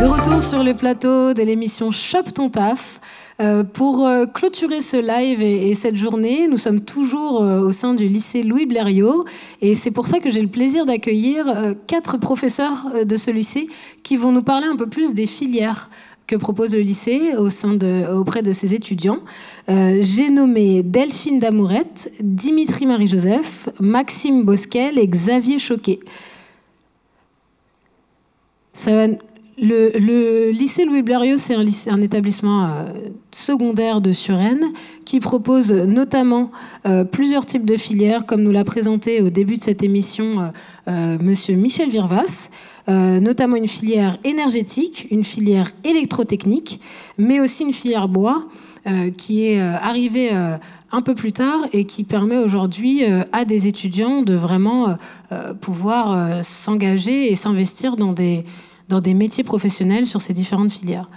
De retour sur le plateau de l'émission Chope ton taf. Pour clôturer ce live et cette journée, nous sommes toujours au sein du lycée Louis Blériot et c'est pour ça que j'ai le plaisir d'accueillir 4 professeurs de ce lycée qui vont nous parler un peu plus des filières que propose le lycée auprès de ses étudiants. J'ai nommé Delphine Damourette, Dimitri Marie-Joseph, Maxime Bosquel et Xavier Choquet. Le lycée Louis Blériot, c'est un établissement secondaire de Suresnes qui propose notamment plusieurs types de filières, comme nous l'a présenté au début de cette émission monsieur Michel Virvas, notamment une filière énergétique, une filière électrotechnique, mais aussi une filière bois qui est arrivée un peu plus tard et qui permet aujourd'hui à des étudiants de vraiment pouvoir s'engager et s'investir dans des métiers professionnels sur ces différentes filières.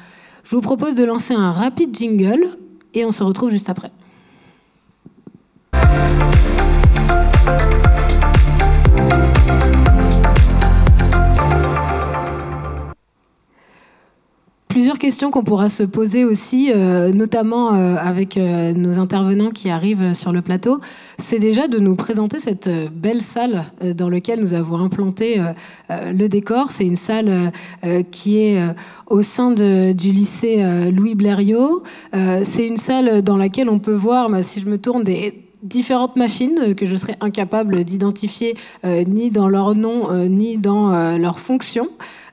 Je vous propose de lancer un rapide jingle et on se retrouve juste après. Plusieurs questions qu'on pourra se poser aussi, notamment avec nos intervenants qui arrivent sur le plateau, c'est déjà de nous présenter cette belle salle dans laquelle nous avons implanté le décor. C'est une salle qui est au sein du lycée Louis Blériot. C'est une salle dans laquelle on peut voir, si je me tourne, des différentes machines que je serais incapable d'identifier ni dans leur nom ni dans leur fonction.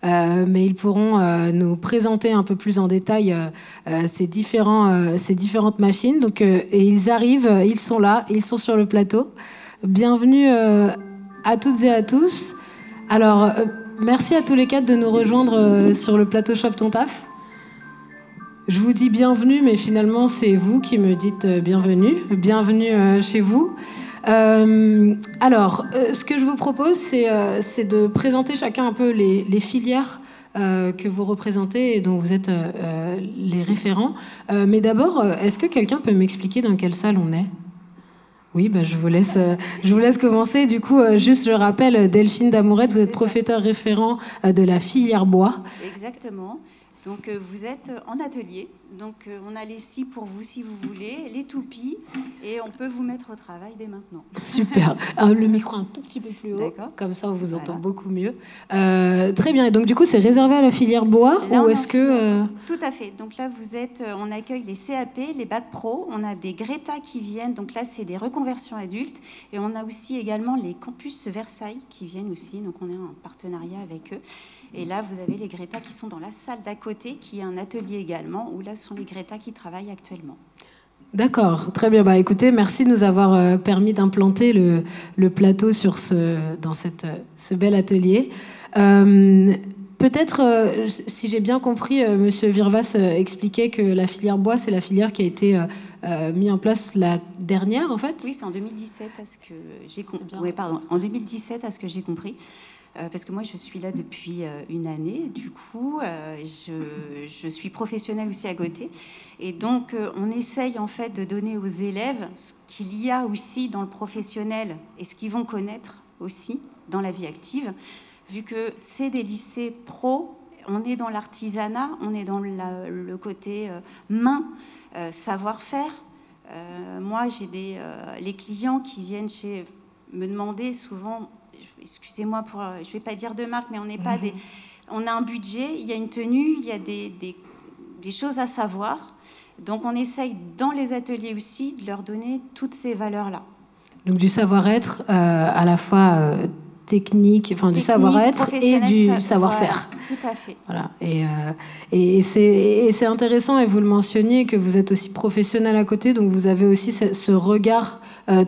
Mais ils pourront nous présenter un peu plus en détail ces différentes machines. Donc, et ils arrivent, ils sont là, ils sont sur le plateau. Bienvenue à toutes et à tous. Alors, merci à tous les 4 de nous rejoindre sur le plateau Chope ton taf. Je vous dis bienvenue, mais finalement, c'est vous qui me dites bienvenue. Bienvenue chez vous. Alors, ce que je vous propose, c'est de présenter chacun un peu les filières que vous représentez et dont vous êtes les référents. Mais d'abord, est-ce que quelqu'un peut m'expliquer dans quelle salle on est ? Oui, je vous laisse commencer. Du coup, juste, je rappelle, Delphine Damourette, vous êtes professeur référent de la filière bois. Exactement. Donc, vous êtes en atelier. Donc, on a les scies pour vous, si vous voulez, les toupies, et on peut vous mettre au travail dès maintenant. Super. Le micro un tout petit peu plus haut, comme ça on vous entend beaucoup mieux. Très bien. Et donc, du coup, c'est réservé à la filière bois là, ou est-ce que... Tout à fait. Donc là, on accueille les CAP, les bacs pro. On a des Greta qui viennent. Donc là, c'est des reconversions adultes. Et on a aussi également les campus Versailles qui viennent aussi. Donc, on est en partenariat avec eux. Et là, vous avez les Greta qui sont dans la salle d'à côté, qui est un atelier également, où là, ce sont les Greta qui travaillent actuellement. D'accord, très bien. Écoutez, merci de nous avoir permis d'implanter le plateau dans ce bel atelier. Peut-être, si j'ai bien compris, Monsieur Virvas expliquait que la filière bois, c'est la filière qui a été mise en place la dernière, en fait. Oui, c'est en 2017 à ce que j'ai compris. Oui, pardon, en 2017 à ce que j'ai compris. Parce que moi, je suis là depuis une année. Du coup, je suis professionnelle aussi à côté. Et donc, on essaye en fait de donner aux élèves ce qu'il y a aussi dans le professionnel et ce qu'ils vont connaître aussi dans la vie active. Vu que c'est des lycées pro, on est dans l'artisanat, on est dans le côté main, savoir-faire. Moi, j'ai les clients qui viennent me demander souvent... Excusez-moi, je ne vais pas dire de marque, mais on n'est pas on a un budget, il y a une tenue, il y a des choses à savoir. Donc, on essaye dans les ateliers aussi de leur donner toutes ces valeurs-là. Donc, du savoir-être à la fois technique, du savoir-être et du savoir-faire. Voilà, tout à fait. Voilà. Et c'est intéressant, et vous le mentionniez, que vous êtes aussi professionnel à côté, donc vous avez aussi ce regard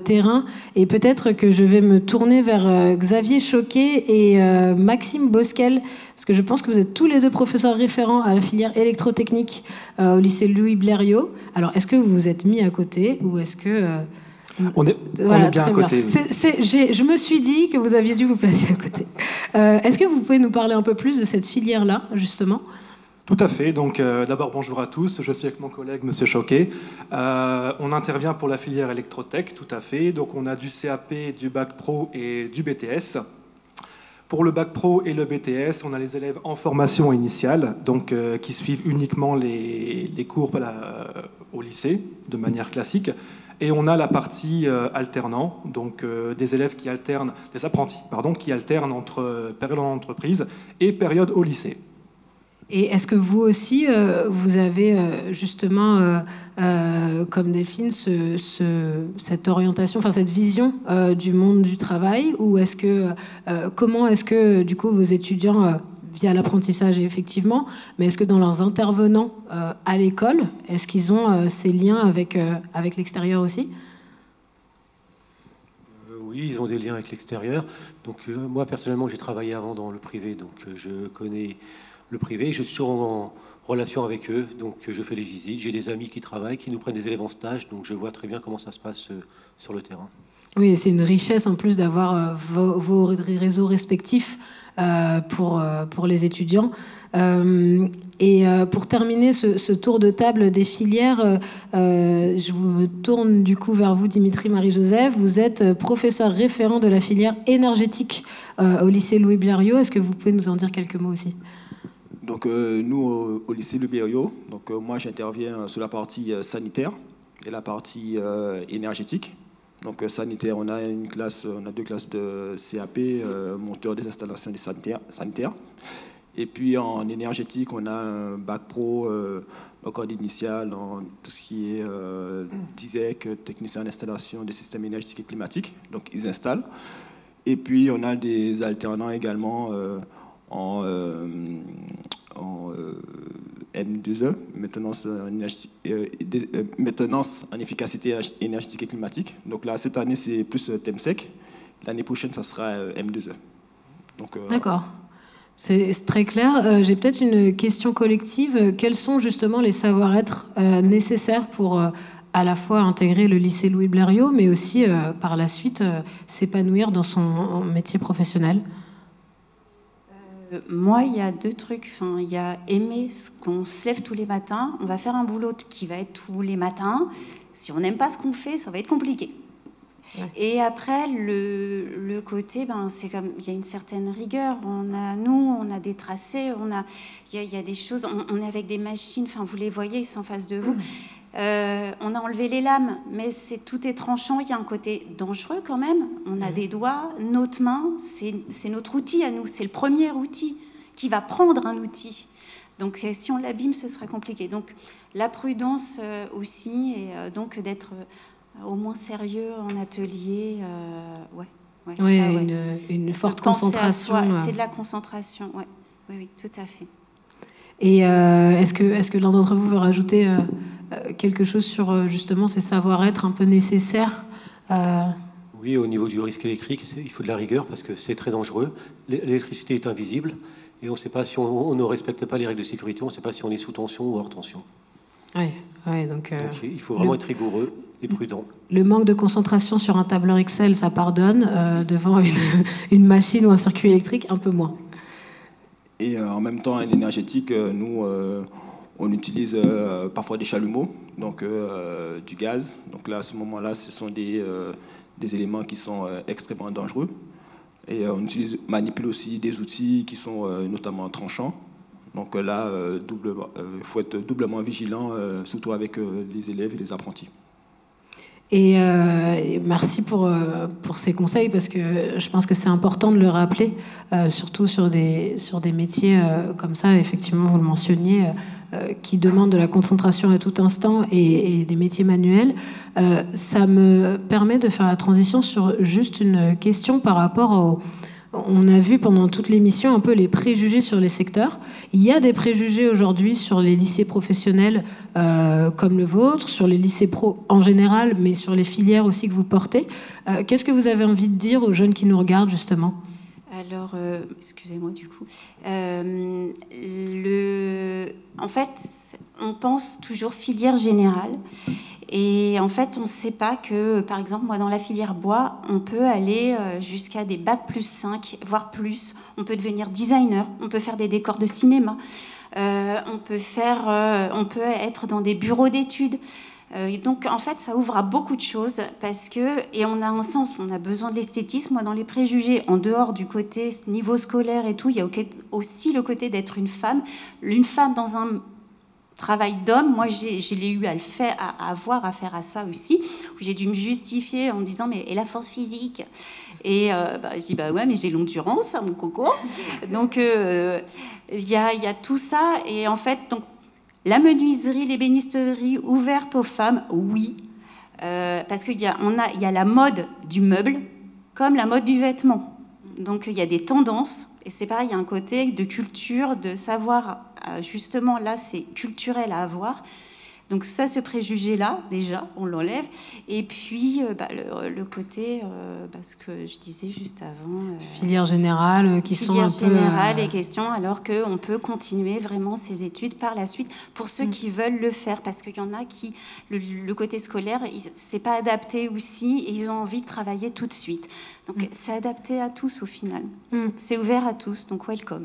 terrain. Et peut-être que je vais me tourner vers Xavier Choquet et Maxime Bosquel, parce que je pense que vous êtes tous les deux professeurs référents à la filière électrotechnique au lycée Louis Blériot. Alors, est-ce que vous vous êtes mis à côté ou est-ce que... On est bien à côté. Je me suis dit que vous aviez dû vous placer à côté. Est-ce que vous pouvez nous parler un peu plus de cette filière-là, justement ? Tout à fait. Donc, d'abord, bonjour à tous. Je suis avec mon collègue, Monsieur Choquet. On intervient pour la filière électrotech, tout à fait. Donc, on a du CAP, du bac pro et du BTS. Pour le bac pro et le BTS, on a les élèves en formation initiale, donc qui suivent uniquement les cours au lycée, de manière classique. Et on a la partie alternant, donc des élèves qui alternent, des apprentis, pardon, qui alternent entre période en entreprise et période au lycée. Et est-ce que vous aussi, vous avez justement, comme Delphine, cette orientation, enfin cette vision du monde du travail, ou est-ce que comment est-ce que du coup vos étudiants, via l'apprentissage effectivement, mais est-ce que dans leurs intervenants à l'école, est-ce qu'ils ont ces liens avec l'extérieur aussi? Oui, ils ont des liens avec l'extérieur. Donc moi personnellement, j'ai travaillé avant dans le privé, donc je connais le privé. Je suis en relation avec eux, donc je fais les visites. J'ai des amis qui travaillent, qui nous prennent des élèves en stage, donc je vois très bien comment ça se passe sur le terrain. Oui, c'est une richesse en plus d'avoir vos réseaux respectifs pour les étudiants. Et pour terminer ce tour de table des filières, je me tourne du coup vers vous, Dimitri Marie-Joseph. Vous êtes professeur référent de la filière énergétique au lycée Louis Blériot. Est-ce que vous pouvez nous en dire quelques mots aussi? Donc nous, au lycée Louis Blériot, donc moi j'interviens sur la partie sanitaire et la partie énergétique. Donc sanitaire, on a deux classes de CAP, monteur des installations des sanitaires. Et puis en énergétique, on a un bac pro, donc en initial, en tout ce qui est TISEC, technicien d'installation des systèmes énergétiques et climatiques. Donc ils installent. Et puis on a des alternants également en M2E, maintenance en efficacité énergétique et climatique. Donc là, cette année, c'est plus TEMSEC. L'année prochaine, ça sera M2E. D'accord. C'est très clair. J'ai peut-être une question collective. Quels sont justement les savoir-être nécessaires pour à la fois intégrer le lycée Louis Blériot, mais aussi par la suite s'épanouir dans son métier professionnel? Moi, il y a deux trucs. Enfin, il y a aimer ce qu'on se lève tous les matins. On va faire un boulot qui va être tous les matins. Si on n'aime pas ce qu'on fait, ça va être compliqué. Ouais. Et après, le côté, c'est comme il y a une certaine rigueur. On a des tracés, il y a des choses. On est avec des machines. Enfin, vous les voyez, ils sont en face de vous. On a enlevé les lames, mais tout est tranchant. Il y a un côté dangereux quand même. On a des doigts, notre main, c'est notre outil à nous. C'est le premier outil qui va prendre un outil. Donc si on l'abîme, ce sera compliqué. Donc la prudence aussi, et donc d'être au moins sérieux en atelier. Oui, une forte concentration. C'est de la concentration, oui, tout à fait. Et est-ce que l'un d'entre vous veut rajouter quelque chose sur justement ces savoir-être un peu nécessaires? Oui, au niveau du risque électrique, il faut de la rigueur parce que c'est très dangereux. L'électricité est invisible et on ne sait pas si on ne respecte pas les règles de sécurité, on ne sait pas si on est sous tension ou hors tension. Oui, donc il faut vraiment être rigoureux et prudent. Le manque de concentration sur un tableur Excel, ça pardonne. Devant une machine ou un circuit électrique, un peu moins. Et en même temps, en énergétique, nous, on utilise parfois des chalumeaux, donc du gaz. Donc là, à ce moment-là, ce sont des éléments qui sont extrêmement dangereux. Et on manipule aussi des outils qui sont notamment tranchants. Donc là, il faut être doublement vigilant, surtout avec les élèves et les apprentis. Et merci pour ces conseils, parce que je pense que c'est important de le rappeler, surtout sur des métiers comme ça, effectivement, vous le mentionniez, qui demandent de la concentration à tout instant et des métiers manuels. Ça me permet de faire la transition sur juste une question par rapport On a vu pendant toute l'émission un peu les préjugés sur les secteurs. Il y a des préjugés aujourd'hui sur les lycées professionnels comme le vôtre, sur les lycées pro en général, mais sur les filières aussi que vous portez. Qu'est-ce que vous avez envie de dire aux jeunes qui nous regardent, justement ? Alors, excusez-moi du coup. En fait, on pense toujours filière générale. Et en fait, on ne sait pas que, par exemple, moi, dans la filière bois, on peut aller jusqu'à des bacs +5, voire plus. On peut devenir designer, on peut faire des décors de cinéma, on peut être dans des bureaux d'études. Donc, en fait, ça ouvre à beaucoup de choses parce que, et on a un sens, on a besoin de l'esthétisme. Moi, dans les préjugés, en dehors du côté niveau scolaire et tout, il y a aussi le côté d'être une femme dans un travail d'homme. Moi, je l'ai eu à le faire, à avoir affaire à ça aussi, où j'ai dû me justifier en disant, mais et la force physique? Et je dis, bah ouais, mais j'ai l'endurance, mon coco. Donc, il y a tout ça. Et en fait, donc, la menuiserie, l'ébénisterie ouverte aux femmes, oui. Parce qu'il y a la mode du meuble comme la mode du vêtement. Donc, il y a des tendances. Et c'est pareil, il y a un côté de culture, de savoir, justement, là, c'est culturel à avoir. Donc ça, ce préjugé-là, déjà, on l'enlève. Et puis, le côté, ce que je disais juste avant... filière générale, qui sont un peu... Filière générale et questions, alors qu'on peut continuer vraiment ces études par la suite pour ceux qui veulent le faire. Parce qu'il y en a qui, le côté scolaire, c'est pas adapté aussi, et ils ont envie de travailler tout de suite. Donc c'est adapté à tous au final. C'est ouvert à tous, donc welcome.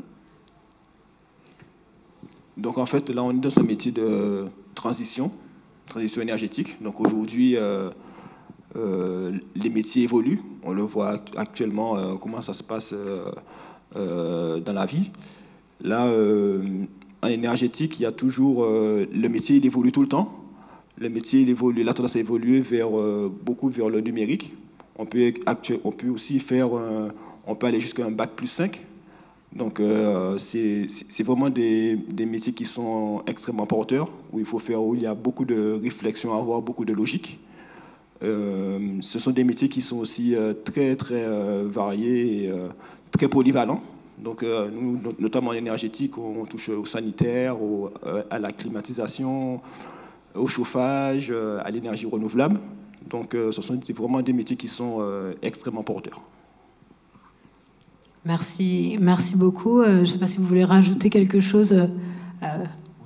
Donc en fait, là, on est dans ce métier de transition énergétique. Donc aujourd'hui, les métiers évoluent. On le voit actuellement, comment ça se passe dans la vie. Là, en énergétique, il y a toujours... le métier, il évolue tout le temps. Le métier, il évolue, la tendance à évoluer beaucoup vers le numérique. On peut aussi faire... on peut aller jusqu'à un bac plus 5. Donc, c'est vraiment des métiers qui sont extrêmement porteurs, où il y a beaucoup de réflexion à avoir, beaucoup de logique. Ce sont des métiers qui sont aussi très, très variés et très polyvalents. Donc, nous, notamment en énergétique, on touche au sanitaire, à la climatisation, au chauffage, à l'énergie renouvelable. Donc, ce sont vraiment des métiers qui sont extrêmement porteurs. Merci beaucoup. Je ne sais pas si vous voulez rajouter quelque chose.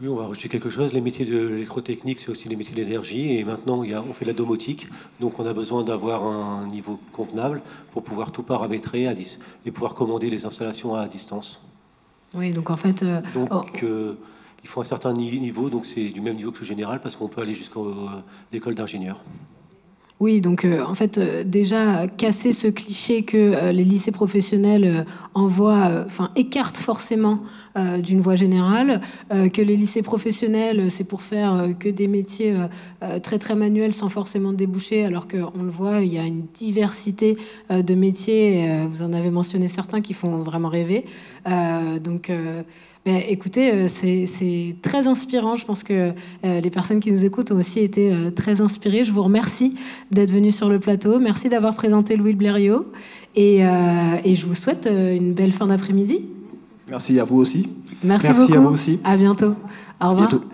Oui, on va rajouter quelque chose. Les métiers de l'électrotechnique, c'est aussi les métiers de l'énergie. Et maintenant, on fait de la domotique. Donc, on a besoin d'avoir un niveau convenable pour pouvoir tout paramétrer et pouvoir commander les installations à distance. Oui, donc en fait... il faut un certain niveau. Donc, c'est du même niveau que le général parce qu'on peut aller jusqu'à l'école d'ingénieur. Oui, donc en fait, déjà, casser ce cliché que les lycées professionnels écartent forcément d'une voie générale, que les lycées professionnels, c'est pour faire que des métiers très, très manuels sans forcément déboucher, alors qu'on le voit, il y a une diversité de métiers, vous en avez mentionné certains qui font vraiment rêver. Écoutez, c'est très inspirant. Je pense que les personnes qui nous écoutent ont aussi été très inspirées. Je vous remercie d'être venus sur le plateau. Merci d'avoir présenté Louis Blériot. Et je vous souhaite une belle fin d'après-midi. Merci à vous aussi. Merci beaucoup. À vous aussi. À bientôt. Au revoir. Bientôt.